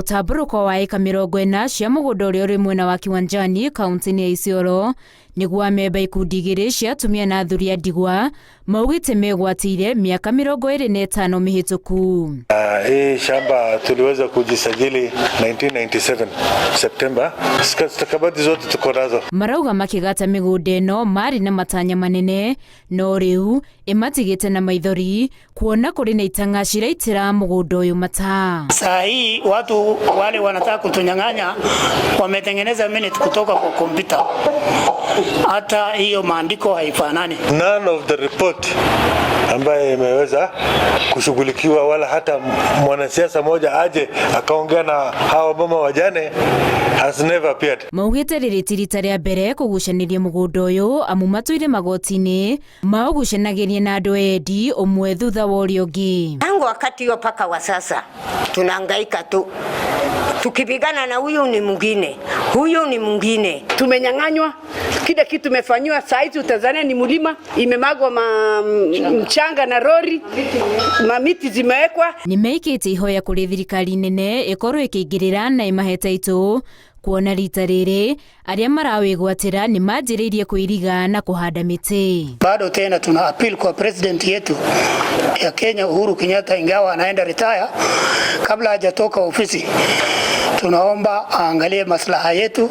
Mutaburuko wa eka 40 cia mugunda uria uri mwena wa Kiwanjani kaunti-ini ya Isiolo niguo amemba ikundi igiri cia atumia na athuri a ndigwa maugite megwatire miaka 25 mihituku. Hii shamba tuliweza kujisajili 1997 September. Stakabadhi zote tuko nazo. Marauga makigata migunda ino mari na matanya manene no riu imatigite na maithori kuona kuri na itang'acira itira mugunda uyu mata. Saa hii watu wale wanataka kutunyang'anya wametengeneza minute kutoka kwa kompyuta. Hata hiyo maandiko haifanani. None of the report ambaye imeweza kushughulikiwa wala hata mwanasiasa moja aje akaongea na hawa mama wajane has never appeared. Maugite riritirita ria mbere kugucaniria mugunda uyu amu matuire magoti-ini maugucanagirie na andu endi umwe thutha wa uria ungi. Tangu wakati hiyo paka wa sasa tunahangaika tu tukipigana na huyu ni mwingine. Tumenyang'anywa kile kitu tumefanywa. Saizi utazania ni mlima imemagwa mchanga na rori, mamiti zimewekwa. Nimeikite ihoya kuri thirikari nene ikorwo ikingirira na imaheta itu kuona rita riri aria marawigwatira ni manjiriirie kuiriga na kuhanda miti. Bado tena tuna appeal kwa president yetu ya Kenya Uhuru Kenyatta, ingawa anaenda retire, kabla hajatoka ofisi tunaomba aangalie maslaha yetu,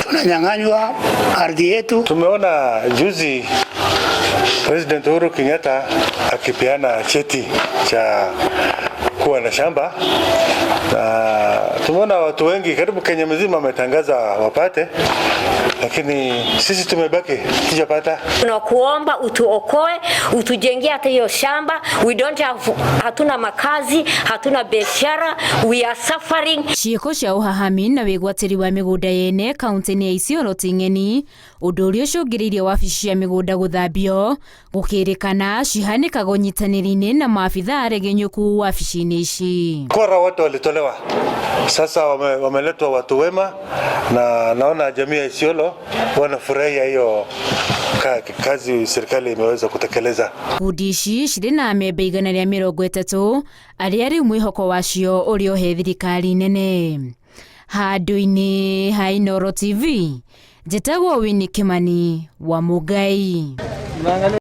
tunanyang'anywa ardhi yetu. Tumeona juzi President Uhuru Kenyatta akipeana cheti cha kuwa na shamba. Tumeona watu wengi karibu Kenya mzima wametangaza wapate, lakini sisi tumebaki tujapata. Tunakuomba utuokoe, utujengee hata hiyo shamba. We don't have, hatuna makazi, hatuna biashara, we are suffering. Ciiko cia uhahami na wigwatiri wa migunda yene kaunti-ini ya Isiolo ting'eni undu uria ucungiriirie wabici cia migunda guthambio gukirikana cihanikaga unyitaniri-ini na maabitha aregenyuku wabici-ini ici. Kora watu walitolewa, sasa wameletwa watu wema, na naona jamii ya Isiolo wanafurahia hiyo kazi serikali imeweza kutekeleza. Kundi ici ciri na amemba 130 aria riu mwihoko wacio urio he thirikari nene. Handu-ini ha Inooro TV, njitagwo Winnie Kimani wa Mugai.